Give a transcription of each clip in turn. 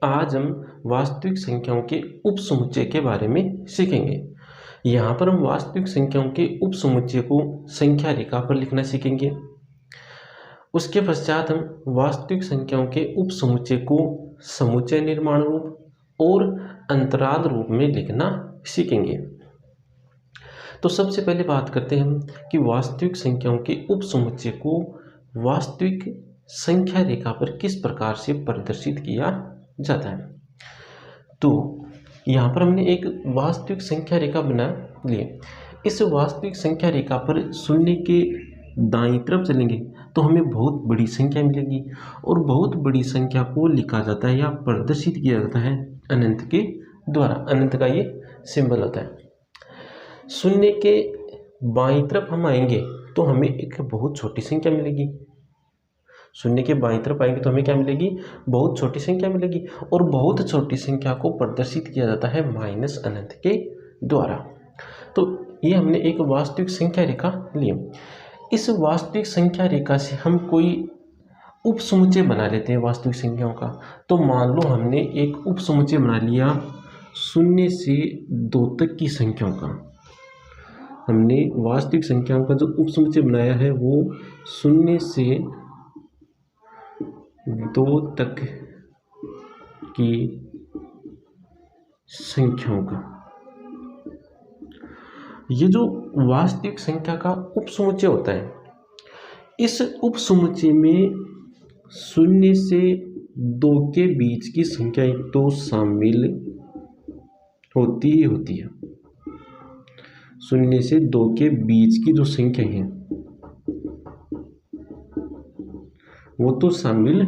आज हम वास्तविक संख्याओं के उपसमुच्चय के बारे में सीखेंगे। यहाँ पर हम वास्तविक संख्याओं के उपसमुच्चय को संख्या रेखा पर लिखना सीखेंगे। उसके पश्चात हम वास्तविक संख्याओं के उपसमुच्चय को समुच्चय निर्माण रूप और अंतराल रूप में लिखना सीखेंगे। तो सबसे पहले बात करते हैं हम कि वास्तविक संख्याओं के उपसमुच्चय को वास्तविक संख्या रेखा पर किस प्रकार से प्रदर्शित किया जाता है। तो यहाँ पर हमने एक वास्तविक संख्या रेखा बना ली। इस वास्तविक संख्या रेखा पर शून्य के दाईं तरफ चलेंगे तो हमें बहुत बड़ी संख्या मिलेगी और बहुत बड़ी संख्या को लिखा जाता है या प्रदर्शित किया जाता है अनंत के द्वारा। अनंत का ये सिंबल होता है। शून्य के बाईं तरफ हम आएंगे तो हमें एक बहुत छोटी संख्या मिलेगी। शून्य के बाईं तरफ आएंगे तो हमें क्या मिलेगी? बहुत छोटी संख्या मिलेगी। और बहुत छोटी संख्या को प्रदर्शित किया जाता है माइनस अनंत के द्वारा। तो ये हमने एक वास्तविक संख्या रेखा ली। इस वास्तविक संख्या रेखा से हम कोई उपसमुच्चय बना लेते हैं वास्तविक संख्याओं का। तो मान लो हमने एक उपसमुच्चय बना लिया 0 से 2 तक की संख्याओं का। हमने वास्तविक संख्याओं का जो उपसमुच्चय बनाया है वो 0 से 2 तक की संख्याओं का। ये जो वास्तविक संख्या का उपसमुच्चय होता है, इस उपसमुच्चय में 0 से 2 के बीच की संख्या तो शामिल होती ही होती है। 0 से 2 के बीच की जो संख्या है वो तो शामिल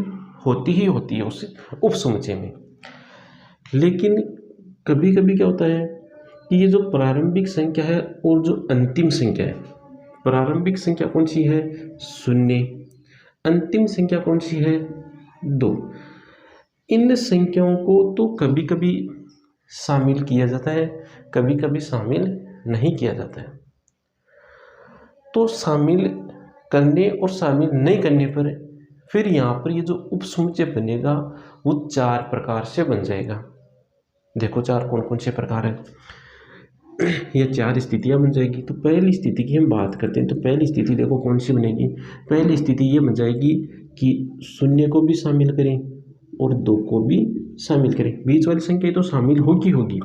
होती ही होती है उस उपसमुच्चय में। लेकिन कभी कभी क्या होता है कि ये जो प्रारंभिक संख्या है और जो अंतिम संख्या है, प्रारंभिक संख्या कौन सी है? 0। अंतिम संख्या कौन सी है? 2। इन संख्याओं को तो कभी कभी शामिल किया जाता है, कभी कभी शामिल नहीं किया जाता है। तो शामिल करने और शामिल नहीं करने पर फिर यहाँ पर ये जो उपसमुच्चय बनेगा वो 4 प्रकार से बन जाएगा। देखो 4 कौन कौन से प्रकार हैं। ये 4 स्थितियां बन जाएगी। तो पहली स्थिति की हम बात करते हैं। तो पहली स्थिति देखो कौन सी बनेगी। पहली स्थिति ये बन जाएगी कि 0 को भी शामिल करें और 2 को भी शामिल करें। बीच वाली संख्या तो शामिल होगी।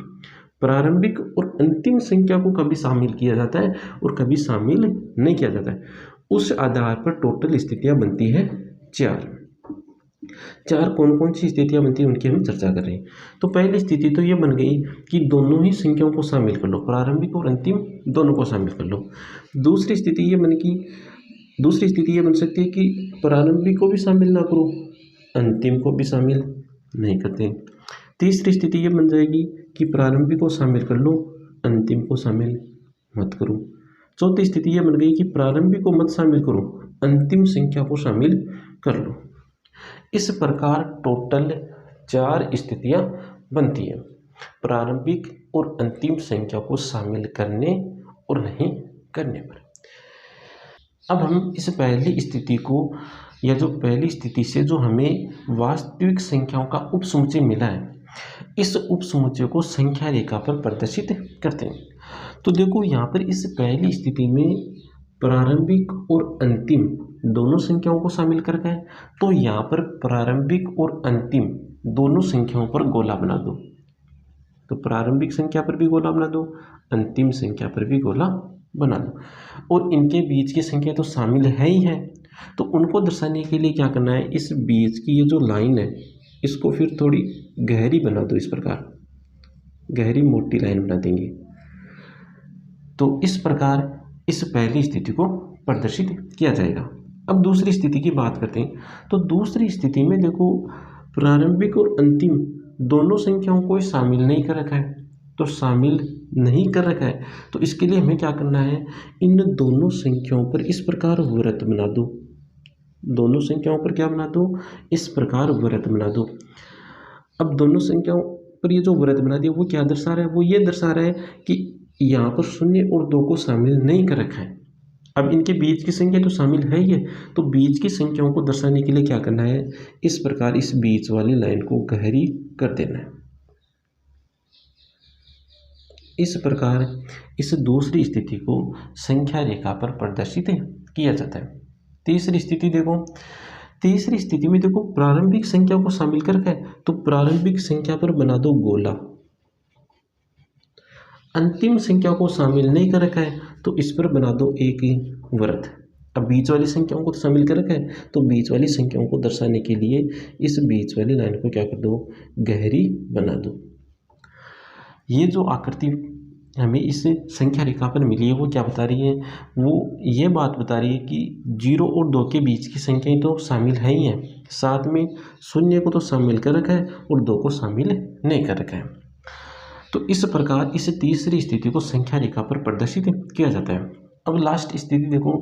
प्रारंभिक और अंतिम संख्या को कभी शामिल किया जाता है और कभी शामिल नहीं किया जाता है। उस आधार पर टोटल स्थितियां बनती है 4 कौन कौन सी स्थितियां बनती हैं उनकी हम चर्चा कर रहे हैं। तो पहली स्थिति तो ये बन गई कि दोनों ही संख्याओं को शामिल कर लो, प्रारंभिक और अंतिम दोनों को शामिल कर लो। दूसरी स्थिति ये बन सकती है कि प्रारंभिक को भी शामिल ना करो, अंतिम को भी शामिल नहीं करते। तीसरी स्थिति ये बन जाएगी कि प्रारंभिक को शामिल कर लो, अंतिम को शामिल मत करो। चौथी स्थिति ये बन गई कि प्रारंभिक को मत शामिल करो, अंतिम संख्या को शामिल कर लो। इस प्रकार टोटल 4 स्थितियां बनती हैं प्रारंभिक और अंतिम संख्या को शामिल करने और नहीं करने पर। अब हम इस पहली स्थिति को या जो पहली स्थिति से जो हमें वास्तविक संख्याओं का उपसमुच्चय मिला है, इस उपसमुच्चय को संख्या रेखा पर प्रदर्शित करते हैं। तो देखो यहाँ पर इस पहली स्थिति में प्रारंभिक और अंतिम दोनों संख्याओं को शामिल कर गए। तो यहाँ पर प्रारंभिक और अंतिम दोनों संख्याओं पर गोला बना दो। तो प्रारंभिक संख्या पर भी गोला बना दो, अंतिम संख्या पर भी गोला बना दो। और इनके बीच की संख्या तो शामिल है ही है। तो उनको दर्शाने के लिए क्या करना है, इस बीच की ये जो लाइन है इसको फिर थोड़ी गहरी बना दो। इस प्रकार गहरी मोटी लाइन बना देंगे। तो इस प्रकार इस पहली स्थिति को प्रदर्शित किया जाएगा। अब दूसरी स्थिति की बात करते हैं। तो दूसरी स्थिति में देखो प्रारंभिक और अंतिम दोनों संख्याओं को शामिल नहीं कर रखा है। तो शामिल नहीं कर रखा है तो इसके लिए हमें क्या करना है, इन दोनों संख्याओं पर इस प्रकार वृत्त बना दो। दोनों संख्याओं पर क्या बना दो, इस प्रकार वृत्त बना दो। अब दोनों संख्याओं पर ये जो वृत्त बना दिया वो क्या दर्शा रहा है, वो ये दर्शा रहा है कि यहाँ पर 0 और 2 को शामिल नहीं कर रखा है। अब इनके बीच की संख्या तो शामिल है ही है, तो बीच की संख्याओं को दर्शाने के लिए क्या करना है, इस प्रकार इस बीच वाली लाइन को गहरी कर देना है। इस प्रकार इस दूसरी स्थिति को संख्या रेखा पर प्रदर्शित किया जाता है। तीसरी स्थिति देखो, तीसरी स्थिति में देखो प्रारंभिक संख्या को शामिल कर रखा है, तो प्रारंभिक संख्या पर बना दो गोला। अंतिम संख्या को शामिल नहीं कर रखा है, तो इस पर बना दो एक वृत्त। अब बीच वाली संख्याओं को तो शामिल कर रखा है, तो बीच वाली संख्याओं को दर्शाने के लिए इस बीच वाली लाइन को क्या कर दो, गहरी बना दो। ये जो आकृति हमें इस संख्या रेखा पर मिली है वो क्या बता रही है, वो ये बात बता रही है कि 0 और 2 के बीच की संख्याएं तो शामिल है ही हैं, साथ में 0 को तो शामिल कर रखा है और 2 को शामिल नहीं कर रखा है। तो इस प्रकार इस तीसरी स्थिति को संख्या रेखा पर प्रदर्शित किया जाता है। अब लास्ट स्थिति देखो,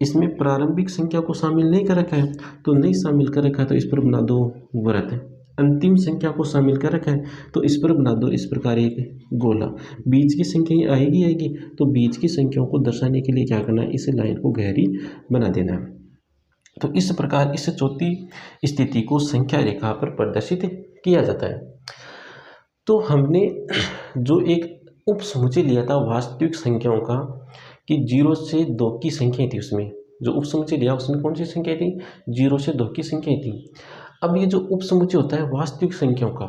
इसमें प्रारंभिक संख्या को शामिल नहीं कर रखा है, तो नहीं शामिल कर रखा है तो इस पर बना दो वृत्त। अंतिम संख्या को शामिल कर रखा है, तो इस पर बना दो इस प्रकार एक गोला। बीच की संख्या आएगी, तो बीच की संख्याओं को दर्शाने के लिए क्या करना है, इस लाइन को गहरी बना देना है। तो इस प्रकार इस चौथी स्थिति को संख्या रेखा पर प्रदर्शित किया जाता है। तो हमने जो एक उप समुच्चय लिया था वास्तविक संख्याओं का, कि 0 से 2 की संख्या थी, उसमें जो उप समुच्चय लिया उसमें कौन सी संख्या थी, 0 से 2 की संख्या थी। अब ये जो उप समुच्चय होता है वास्तविक संख्याओं का,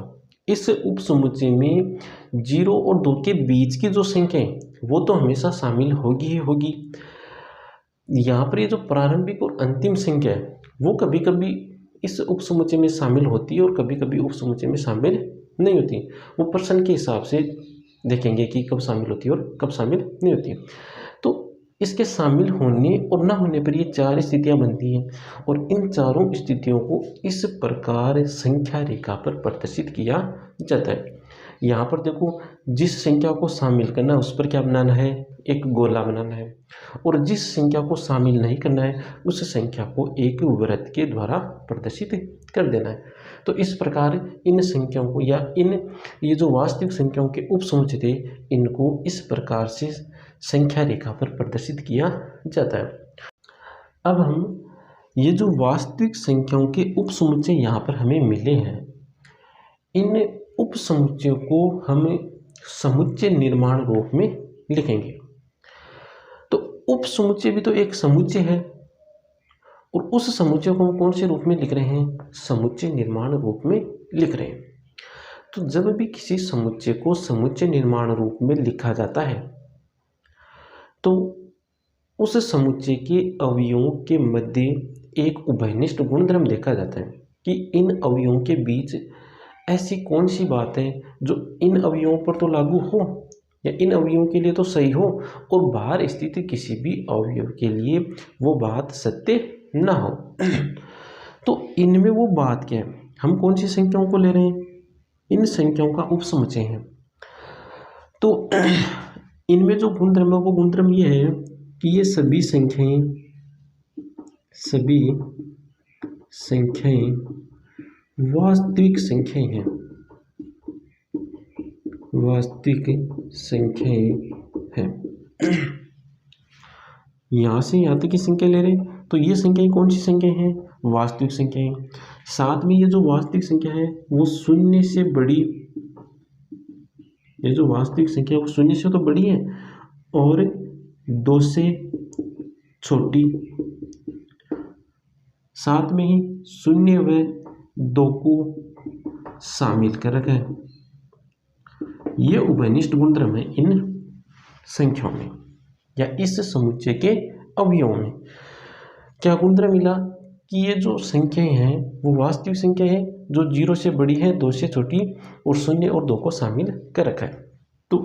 इस उप समुच्चय में 0 और 2 के बीच की जो संख्या है वो तो हमेशा शामिल होगी ही होगी। यहाँ पर ये जो प्रारंभिक और अंतिम संख्या है वो कभी कभी इस उप समुच्चय में शामिल होती है और कभी कभी उप समुच्चय में शामिल नहीं होती। वो प्रश्न के हिसाब से देखेंगे कि कब शामिल होती है और कब शामिल नहीं होती है। तो इसके शामिल होने और ना होने पर ये 4 स्थितियां बनती हैं, और इन चारों स्थितियों को इस प्रकार संख्या रेखा पर प्रदर्शित किया जाता है। यहाँ पर देखो, जिस संख्या को शामिल करना है उस पर क्या बनाना है, एक गोला बनाना है, और जिस संख्या को शामिल नहीं करना है उस संख्या को एक वृत्त के द्वारा प्रदर्शित कर देना है। तो इस प्रकार इन संख्याओं को या ये जो वास्तविक संख्याओं के उप समुच्चय थे इनको इस प्रकार से संख्या रेखा पर प्रदर्शित किया जाता है। अब हम ये जो वास्तविक संख्याओं के उप समुच्चय यहाँ पर हमें मिले हैं, इन उप समुच्चयों को हम समुच्चय निर्माण रूप में लिखेंगे। तो उप समुच्चय भी तो एक समुच्चय है, और उस समुच्चय को हम कौन से रूप में लिख रहे हैं, समुच्चय निर्माण रूप में लिख रहे हैं। तो जब भी किसी समुच्चय को समुच्चय निर्माण रूप में लिखा जाता है तो उस समुच्चय के अवयवों के मध्य एक उभयनिष्ठ गुणधर्म देखा जाता है कि इन अवयवों के बीच ऐसी कौन सी बात है जो इन अवयवों पर तो लागू हो या इन अवयवों के लिए तो सही हो, और बाहर स्थित किसी भी अवयव के लिए वो बात सत्य ना हो। तो इनमें वो बात क्या है, हम कौन सी संख्याओं को ले रहे हैं, इन संख्याओं का उप समुच्चय है। तो इनमें जो गुणधर्म है वो गुणधर्म ये है कि ये सभी संख्याएं वास्तविक संख्याएं हैं, वास्तविक संख्याएं हैं। यहाँ से यहाँ तक की संख्या ले रहे हैं, तो ये संख्याएं कौन सी संख्याएं हैं, वास्तविक संख्याएं। साथ में ये जो वास्तविक संख्या है वो 0 से बड़ी, ये जो वास्तविक संख्या है वो 0 से तो बड़ी है और 2 से छोटी, साथ में ही 0 व 2 को शामिल कर रखा है। ये उभयनिष्ठ गुणधर्म है इन संख्याओं में या इस समुच्चय के अवयवों में। क्या गुणधर्म मिला कि ये जो संख्याएं हैं वो वास्तविक संख्या है जो 0 से बड़ी है, 2 से छोटी और 0 और 2 को शामिल कर रखा है। तो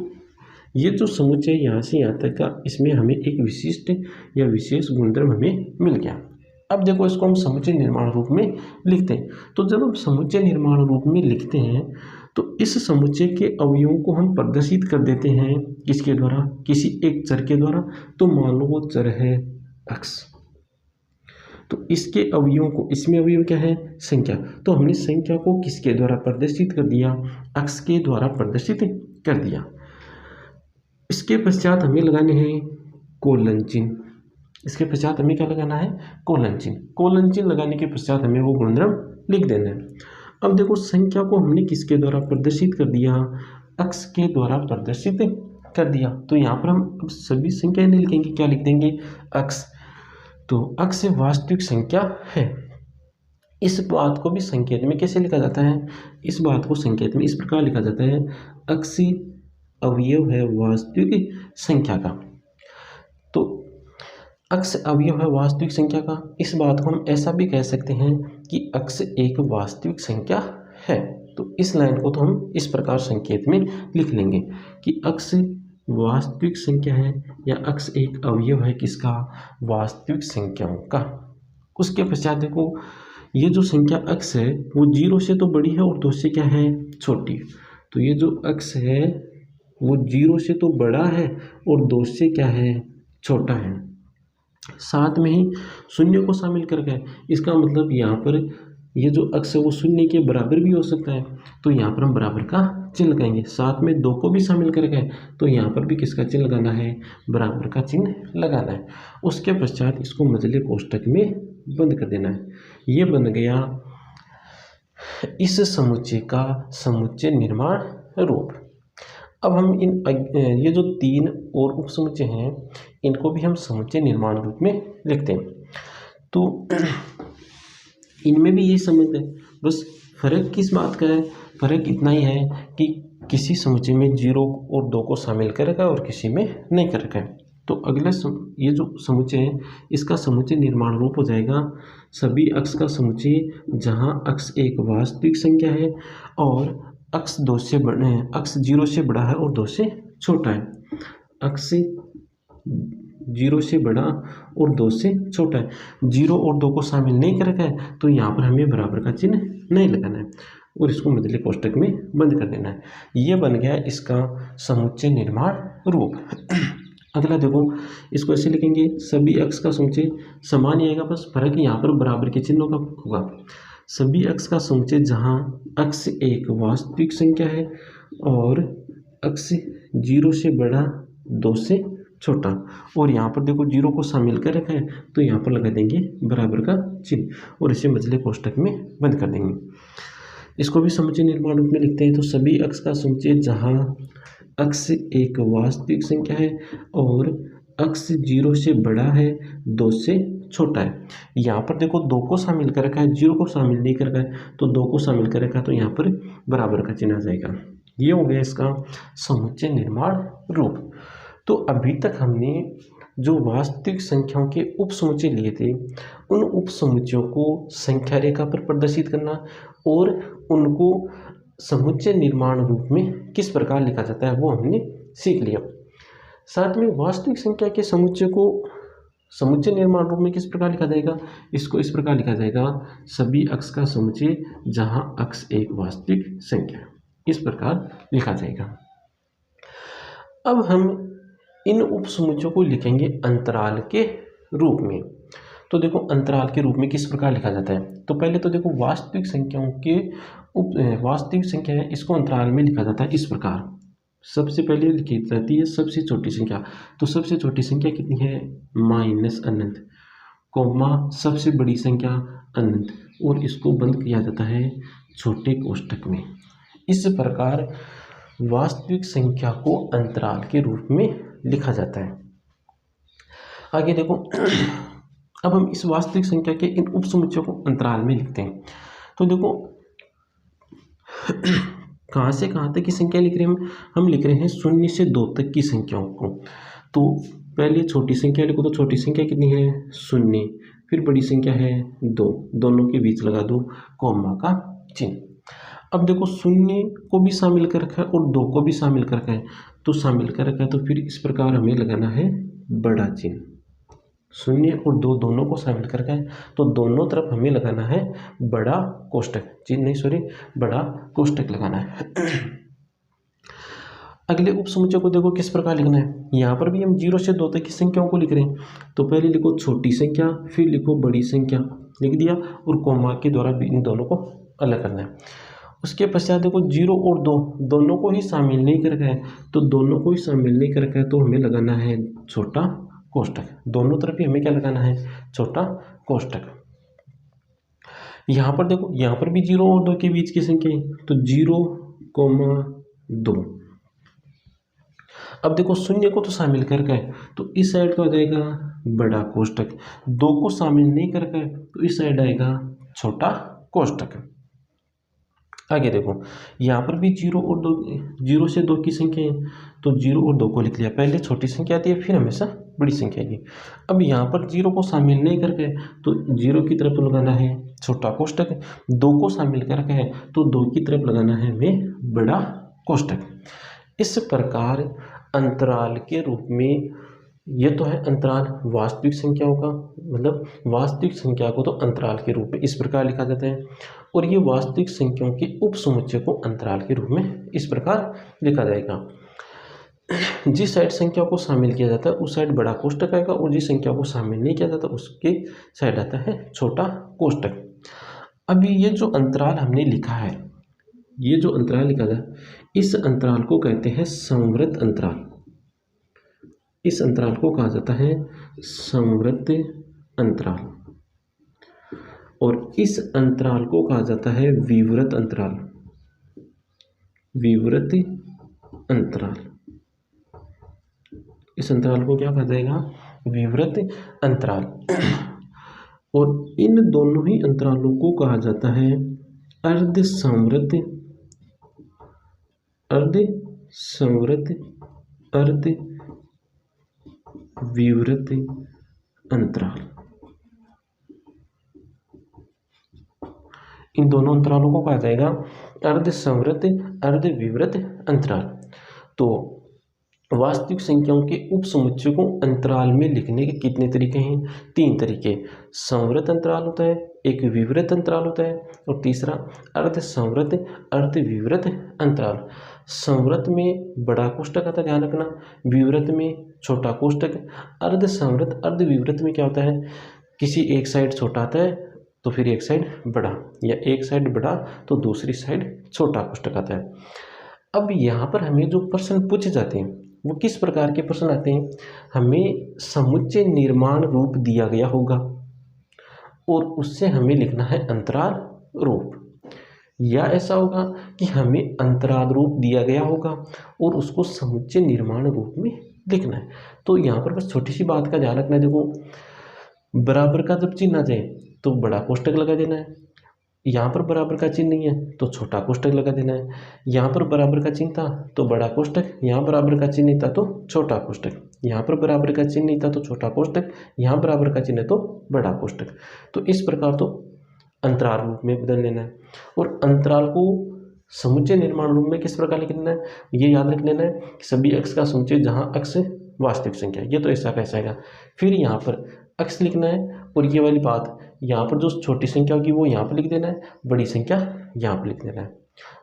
ये जो समुच्चय यहाँ से यहाँ तक का, इसमें हमें एक विशिष्ट या विशेष गुणधर्म हमें मिल गया। अब देखो, इसको हम समुच्चय निर्माण रूप में लिखते हैं। तो जब हम समुच्चय निर्माण रूप में लिखते हैं तो इस समुच्चय के अवयवों को हम प्रदर्शित कर देते हैं किसके द्वारा, किसी एक चर के द्वारा। तो मान लो वो चर है x, तो इसके अवयवों को, इसमें अवयव क्या है, संख्या, तो हमने संख्या को किसके द्वारा प्रदर्शित कर दिया, x के द्वारा प्रदर्शित कर दिया। इसके पश्चात हमें लगाने हैं कोलन चिन्ह। इसके पश्चात हमें क्या लगाना है, कोलन चिन्ह। कोलन चिन्ह लगाने के पश्चात हमें वो गुणधर्म लिख देना है। अब देखो संख्या को हमने किसके द्वारा प्रदर्शित कर दिया, अक्स के द्वारा प्रदर्शित कर दिया। तो यहाँ पर हम अब सभी संख्याएं नहीं लिखेंगे, क्या लिख देंगे, अक्स। तो अक्स वास्तविक संख्या है। इस बात को भी संकेत में कैसे लिखा जाता है, इस बात को संकेत में इस प्रकार लिखा जाता है, अक्स अवयव है वास्तविक संख्या का। तो अक्स अवयव है वास्तविक संख्या का, इस बात को हम ऐसा भी कह सकते हैं कि अक्स एक वास्तविक संख्या है। तो इस लाइन को तो हम इस प्रकार संकेत में लिख लेंगे कि अक्स वास्तविक संख्या है या अक्स एक अवयव है किसका, वास्तविक संख्याओं का। उसके पश्चात देखो ये जो संख्या अक्स है वो 0 से तो बड़ी है और 2 से क्या है, छोटी। तो ये जो अक्स है वो 0 से तो बड़ा है और 2 से क्या है, छोटा है। साथ में ही शून्य को शामिल करके, इसका मतलब यहाँ पर ये जो अक्स है वो शून्य के बराबर भी हो सकता है। तो यहाँ पर हम बराबर का चिन्ह लगाएंगे। साथ में 2 को भी शामिल करके, तो यहाँ पर भी किसका चिन्ह लगाना है, बराबर का चिन्ह लगाना है। उसके पश्चात इसको मझले कोष्ठक में बंद कर देना है। ये बन गया इस समुच्चय का समुच्चय निर्माण रूप। अब हम ये जो 3 और उपसमुच्चय हैं इनको भी हम समुच्चय निर्माण रूप में लिखते हैं। तो इनमें भी यही संबंध है, बस फर्क किस बात का है, फर्क इतना ही है कि किसी समुच्चय में 0 और 2 को शामिल कर रखा है और किसी में नहीं कर रखा है। तो अगला ये जो समुच्चय है इसका समुच्चय निर्माण रूप हो जाएगा सभी अक्स का समुच्चय जहां अक्स एक वास्तविक संख्या है और अक्स 2 से बड़ा है, अक्स 0 से बड़ा है और 2 से छोटा है। अक्स 0 से बड़ा और 2 से छोटा है। 0 और 2 को शामिल नहीं कर रखा है तो यहाँ पर हमें बराबर का चिन्ह नहीं लगाना है और इसको मझले कोष्ठक में बंद कर देना है। ये बन गया इसका समुच्चय निर्माण रूप। अगला देखो इसको ऐसे लिखेंगे, सभी अक्स का समुच्चय समान ही आएगा, बस फर्क यहाँ पर बराबर के चिन्हों का होगा। सभी अक्स का समुच्चय जहाँ अक्स एक वास्तविक संख्या है और अक्स 0 से बड़ा 2 से छोटा, और यहाँ पर देखो 0 को शामिल कर रखा है तो यहाँ पर लगा देंगे बराबर का चिन्ह और इसे मझले कोष्ठक में बंद कर देंगे। इसको भी समुच्चय निर्माण रूप में लिखते हैं। तो सभी अक्स का समुच्चय जहाँ अक्स एक वास्तविक संख्या है और अक्स 0 से बड़ा है 2 से छोटा है। यहाँ पर देखो 2 को शामिल कर रखा है, 0 को शामिल नहीं कर रखा है, तो 2 को शामिल कर रखा है तो यहाँ पर बराबर का चिन्ह आ जाएगा। ये हो गया इसका समुच्चय निर्माण रूप। तो अभी तक हमने जो वास्तविक संख्याओं के उपसमुच्चय लिए थे उन उपसमुच्चयों को संख्या रेखा पर प्रदर्शित करना और उनको समुच्चय निर्माण रूप में किस प्रकार लिखा जाता है वो हमने सीख लिया। साथ में वास्तविक संख्या के समुच्चय को समुच्चय निर्माण रूप में किस प्रकार लिखा जाएगा, इसको इस प्रकार लिखा जाएगा, सभी अक्स का समुच्चय जहां अक्स एक वास्तविक संख्या, इस प्रकार लिखा जाएगा। अब हम इन उपसमुच्चयों को लिखेंगे अंतराल के रूप में। तो देखो अंतराल के रूप में किस प्रकार लिखा जाता है, तो पहले तो देखो वास्तविक संख्याओं के वास्तविक संख्या है इसको अंतराल में लिखा जाता है इस प्रकार। सबसे पहले लिखी जाती है सबसे छोटी संख्या, तो सबसे छोटी संख्या कितनी है, माइनस अनंत, कोमा सबसे बड़ी संख्या अनंत, और इसको बंद किया जाता है छोटे कोष्ठक में। इस प्रकार वास्तविक संख्या को अंतराल के रूप में लिखा जाता है। आगे देखो अब हम इस वास्तविक संख्या के इन उपसमुच्चयों को अंतराल में लिखते हैं। तो देखो कहाँ से कहाँ तक की संख्या लिख रहे हैं हम लिख रहे हैं 0 से 2 तक की संख्याओं को। तो पहले छोटी संख्या लिखो, तो छोटी संख्या कितनी है 0, फिर बड़ी संख्या है 2, दोनों के बीच लगा दो कॉमा का चिन्ह। अब देखो 0 को भी शामिल कर रखा है और 2 को भी शामिल कर रखा है, तो शामिल कर रखा है तो फिर इस प्रकार हमें लगाना है बड़ा चिन्ह। 0 और 2 दोनों को शामिल कर रखा है तो दोनों तरफ हमें लगाना है बड़ा कोष्ठक, चिन्ह नहीं सॉरी बड़ा कोष्ठक लगाना है। अगले उपसमुच्चय को देखो किस प्रकार लिखना है, यहाँ पर भी हम 0 से 2 तक की संख्याओं को लिख रहे हैं। तो पहले लिखो छोटी संख्या, फिर लिखो बड़ी संख्या, लिख दिया, और कोमा के द्वारा इन दोनों को अलग करना है। उसके पश्चात देखो 0 और 2 दोनों को ही शामिल नहीं कर रखा है, तो दोनों को ही शामिल नहीं कर रखा है तो हमें लगाना है छोटा कोष्टक, दोनों तरफ ही हमें क्या लगाना है, छोटा कोष्टक। यहाँ पर देखो, यहाँ पर भी 0 और 2 के बीच की संख्या है, तो 0,2। अब देखो शून्य को तो शामिल करके है, तो इस साइड का हो जाएगा बड़ा कोष्टक, 2 को शामिल नहीं करके तो इस साइड आएगा छोटा कोष्टक। आगे देखो, यहाँ पर भी 0 और 2, 0 से 2 की संख्या है, तो 0 और 2 को लिख लिया, पहले छोटी संख्या आती है फिर हमेशा बड़ी संख्या आएगी। अब यहाँ पर 0 को शामिल नहीं करके तो 0 की तरफ लगाना है छोटा कोष्टक, 2 को शामिल करके है तो 2 की तरफ लगाना है हमें बड़ा कोष्टक। इस प्रकार अंतराल के रूप में, ये तो है अंतराल वास्तविक संख्याओं का, मतलब वास्तविक संख्या को तो अंतराल के रूप में इस प्रकार लिखा जाता है, और ये वास्तविक संख्याओं के उपसमुच्चय को अंतराल के रूप में इस प्रकार लिखा जाएगा। जिस साइड संख्या को शामिल किया जाता है उस साइड बड़ा कोष्टक आएगा, और जिस संख्या को शामिल नहीं किया जाता उसके साइड आता है छोटा कोष्टक। अभी ये जो अंतराल हमने लिखा है, ये जो अंतराल लिखा था, इस अंतराल को कहते हैं संवृत अंतराल। इस अंतराल को कहा जाता है संवृत अंतराल, और इस अंतराल को कहा जाता है विवृत अंतराल। विवृत अंतराल, इस अंतराल को क्या कहा जाएगा, विवृत अंतराल। और इन दोनों ही अंतरालों को कहा जाता है अर्ध संवृत, अर्ध संवृत, अर्ध विवृत अंतराल। इन दोनों अंतरालों को कहा जाएगा अर्ध संवृत, अर्ध विवृत अंतराल। तो वास्तविक संख्याओं के उपसमुच्चय को अंतराल में लिखने के कितने तरीके हैं, 3 तरीके। संवृत अंतराल होता है, एक विवृत अंतराल होता है, और तीसरा अर्ध संवृत, अर्ध विवृत अंतराल। संवृत में बड़ा कोष्टक आता है, ध्यान रखना, विवृत में छोटा कोष्टक। अर्ध संवृत, अर्ध विवृत में क्या होता है, किसी एक साइड छोटा आता है तो फिर एक साइड बड़ा, या एक साइड बड़ा तो दूसरी साइड छोटा कोष्टक आता है। अब यहाँ पर हमें जो प्रश्न पूछे जाते हैं वो किस प्रकार के प्रश्न आते हैं, हमें समुच्चय निर्माण रूप दिया गया होगा और उससे हमें लिखना है अंतराल रूप, या ऐसा होगा कि हमें अंतराल रूप दिया गया होगा और उसको समुच्चय निर्माण रूप में लिखना है। तो यहाँ पर बस छोटी सी बात का ध्यान रखना है, देखो बराबर का जब चिन्ह आ जाए तो बड़ा कोष्टक लगा देना है, यहाँ पर बराबर का चिन्ह नहीं है तो छोटा कोष्टक लगा देना है, यहाँ पर बराबर का चिन्ह था तो बड़ा कोष्टक, यहाँ बराबर का चिन्ह नहीं था तो छोटा कोष्टक, यहाँ पर बराबर का चिन्ह नहीं था तो छोटा कोष्टक, यहाँ बराबर का चिन्ह है तो बड़ा कोष्टक। तो इस प्रकार तो अंतराल रूप में बदल लेना है। और अंतराल को समुच्चय निर्माण रूप में किस प्रकार लिख लेना है, ये याद रख लेना है कि सभी अक्ष का समुच्चय जहाँ अक्ष वास्तविक संख्या, ये तो ऐसा कैसा आएगा, फिर यहाँ पर अक्ष लिखना है, और ये वाली बात यहाँ पर जो छोटी संख्या होगी वो यहाँ पर लिख देना है, बड़ी संख्या यहाँ पर लिख देना है,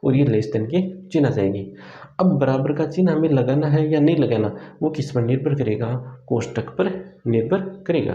और ये लेस देन के चिन्ह आ जाएंगे। अब बराबर का चिन्ह हमें लगाना है या नहीं लगाना वो किस पर निर्भर करेगा, कोष्टक पर निर्भर करेगा।